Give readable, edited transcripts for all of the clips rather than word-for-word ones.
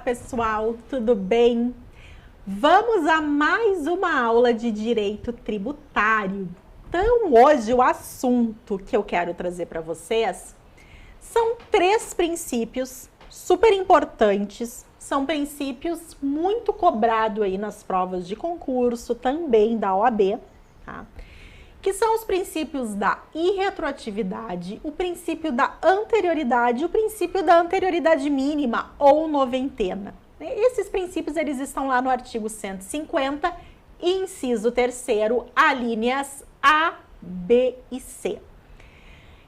pessoal, tudo bem? Vamos a mais uma aula de direito tributário. Então, hoje o assunto que eu quero trazer para vocês são 3 princípios super importantes, são princípios muito cobrados aí nas provas de concurso, também da OAB, tá? Que são os princípios da irretroatividade, o princípio da anterioridade e o princípio da anterioridade mínima ou noventena. Esses princípios eles estão lá no artigo 150, inciso 3º, alíneas A, B e C.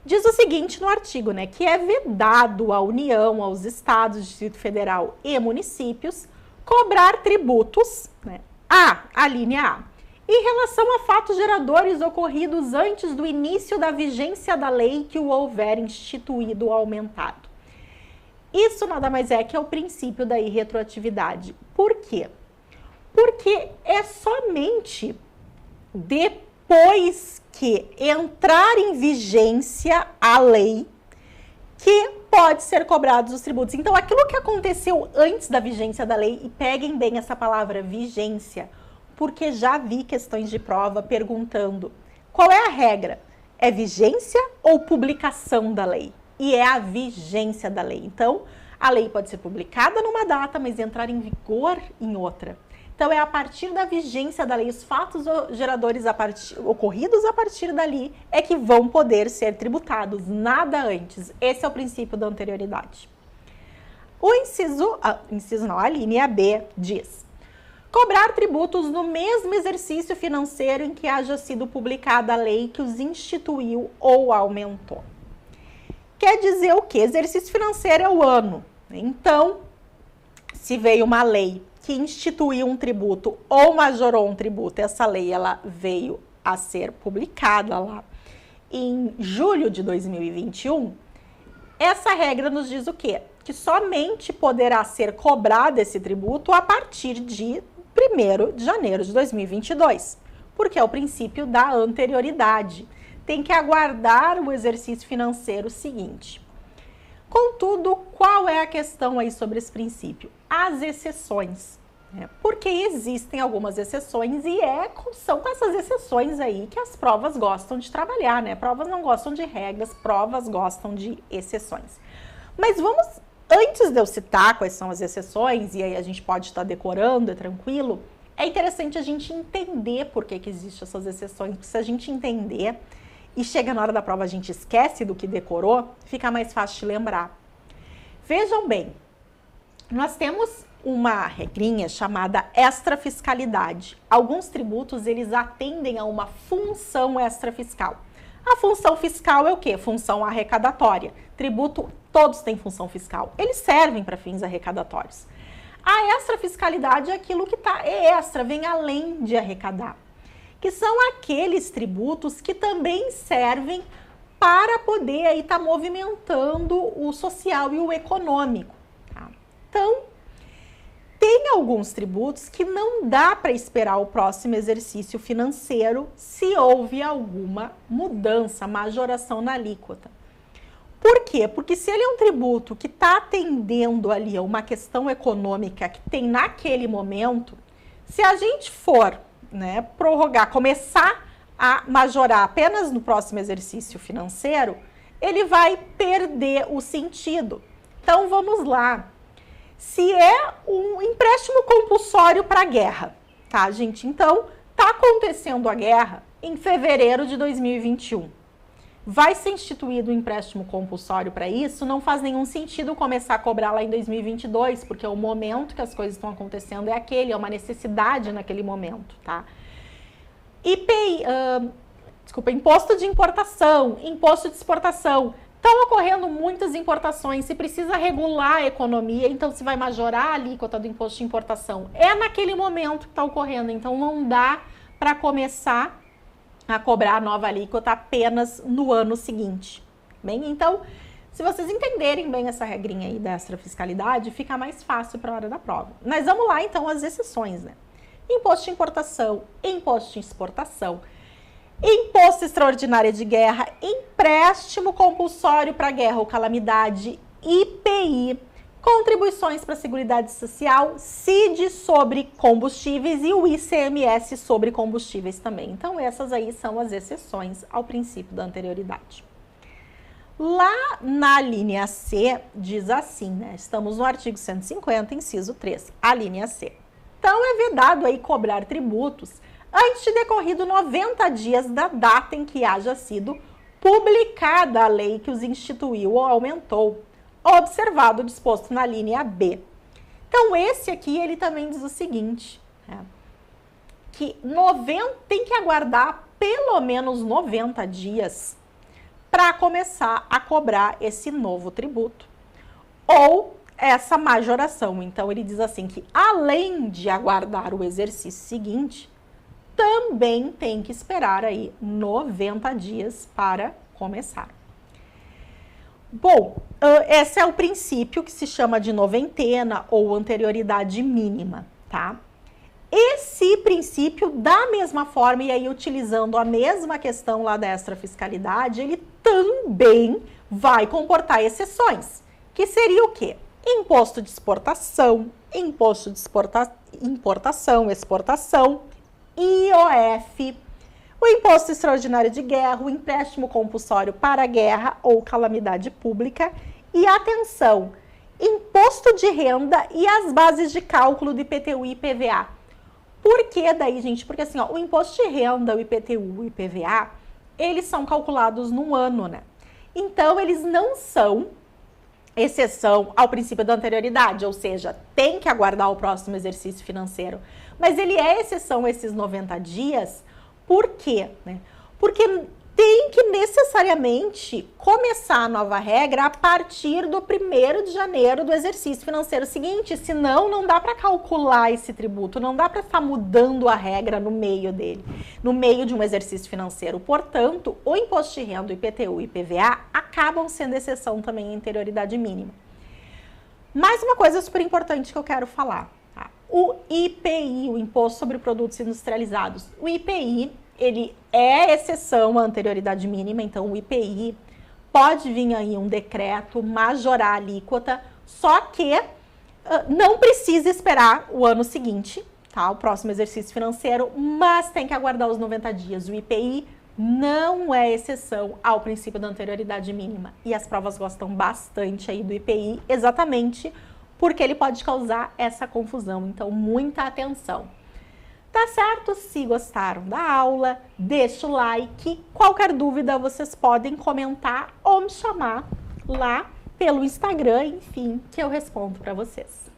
Diz o seguinte no artigo, que é vedado à União, aos Estados, Distrito Federal e municípios cobrar tributos, a linha A, em relação a fatos geradores ocorridos antes do início da vigência da lei que o houver instituído ou aumentado. Isso nada mais é que é o princípio da irretroatividade. Por quê? Porque é somente depois que entrar em vigência a lei que pode ser cobrados os tributos. Então, aquilo que aconteceu antes da vigência da lei, e peguem bem essa palavra vigência, porque já vi questões de prova perguntando qual é a regra? É vigência ou publicação da lei? E é a vigência da lei. Então, a lei pode ser publicada numa data, mas entrar em vigor em outra. Então, é a partir da vigência da lei, os fatos geradores ocorridos a partir dali é que vão poder ser tributados, nada antes. Esse é o princípio da anterioridade. A linha B diz: cobrar tributos no mesmo exercício financeiro em que haja sido publicada a lei que os instituiu ou aumentou. Quer dizer o quê? Exercício financeiro é o ano. Então, se veio uma lei que instituiu um tributo ou majorou um tributo, essa lei ela veio a ser publicada lá em julho de 2021, essa regra nos diz o quê? Que somente poderá ser cobrado esse tributo a partir de 1º de janeiro de 2022, porque é o princípio da anterioridade. Tem que aguardar o exercício financeiro seguinte. Contudo, qual é a questão aí sobre esse princípio? As exceções. Porque existem algumas exceções e são com essas exceções aí que as provas gostam de trabalhar, Provas não gostam de regras, provas gostam de exceções. Mas vamos, antes de eu citar quais são as exceções, e aí a gente pode estar decorando, é tranquilo, é interessante a gente entender por que existem essas exceções, porque se a gente entender e chega na hora da prova a gente esquece do que decorou, fica mais fácil de lembrar. Vejam bem, nós temos uma regrinha chamada extrafiscalidade. Alguns tributos, eles atendem a uma função extrafiscal. A função fiscal é o quê? Função arrecadatória. Tributo, todos têm função fiscal. Eles servem para fins arrecadatórios. A extrafiscalidade é aquilo que é extra, vem além de arrecadar. Que são aqueles tributos que também servem para poder aí estar movimentando o social e o econômico. Tá? Então, tem alguns tributos que não dá para esperar o próximo exercício financeiro se houve alguma mudança, majoração na alíquota. Por quê? Porque se ele é um tributo que está atendendo ali a uma questão econômica que tem naquele momento, se a gente for prorrogar, começar a majorar apenas no próximo exercício financeiro, ele vai perder o sentido. Então, vamos lá. Se é um empréstimo compulsório para a guerra, tá, gente? Então, tá acontecendo a guerra em fevereiro de 2021. Vai ser instituído um empréstimo compulsório para isso? Não faz nenhum sentido começar a cobrar lá em 2022, porque o momento que as coisas estão acontecendo é aquele, é uma necessidade naquele momento, tá? Imposto de importação, imposto de exportação. Estão ocorrendo muitas importações, se precisa regular a economia, então se vai majorar a alíquota do imposto de importação. É naquele momento que está ocorrendo, então não dá para começar a cobrar a nova alíquota apenas no ano seguinte. Bem, então, se vocês entenderem bem essa regrinha aí da extrafiscalidade, fica mais fácil para a hora da prova. Mas vamos lá, então, as exceções, Imposto de importação, imposto de exportação, imposto extraordinário de guerra, empréstimo compulsório para guerra ou calamidade, IPI, contribuições para a Seguridade Social, CID sobre combustíveis e o ICMS sobre combustíveis também. Então, essas aí são as exceções ao princípio da anterioridade. Lá na linha C, diz assim, né? Estamos no artigo 150, inciso 3, a linha C. Então, é vedado aí cobrar tributos antes de decorrido 90 dias da data em que haja sido publicada a lei que os instituiu ou aumentou, observado o disposto na linha B. Então, esse aqui, ele também diz o seguinte, né? Que tem que aguardar pelo menos 90 dias para começar a cobrar esse novo tributo ou essa majoração. Então, ele diz assim que, além de aguardar o exercício seguinte, também tem que esperar aí 90 dias para começar. Bom, esse é o princípio que se chama de noventena ou anterioridade mínima, tá? Esse princípio, da mesma forma, e aí utilizando a mesma questão lá da extrafiscalidade, ele também vai comportar exceções, que seria o quê? Imposto de exportação, imposto de importação, exportação, IOF, o imposto extraordinário de guerra, o empréstimo compulsório para guerra ou calamidade pública e, atenção, imposto de renda e as bases de cálculo do IPTU e IPVA. Por que daí, gente? Porque assim, ó, o imposto de renda, o IPTU e o IPVA, eles são calculados num ano, né? Então, eles não são exceção ao princípio da anterioridade, ou seja, tem que aguardar o próximo exercício financeiro. Mas ele é exceção a esses 90 dias, por quê? Né? Porque tem que necessariamente começar a nova regra a partir do 1º de janeiro do exercício financeiro seguinte, senão não dá para calcular esse tributo, não dá para estar mudando a regra no meio dele, no meio de um exercício financeiro. Portanto, o imposto de renda, o IPTU e o IPVA acabam sendo exceção também à anterioridade mínima. Mais uma coisa super importante que eu quero falar, tá? O IPI, o Imposto sobre Produtos Industrializados, o IPI, ele é exceção à anterioridade mínima, então o IPI pode vir aí um decreto majorar a alíquota, só que não precisa esperar o ano seguinte, tá? O próximo exercício financeiro, mas tem que aguardar os 90 dias. O IPI não é exceção ao princípio da anterioridade mínima. E as provas gostam bastante aí do IPI, exatamente porque ele pode causar essa confusão. Então, muita atenção. Tá certo? Se gostaram da aula, deixa o like. Qualquer dúvida, vocês podem comentar ou me chamar lá pelo Instagram, enfim, que eu respondo para vocês.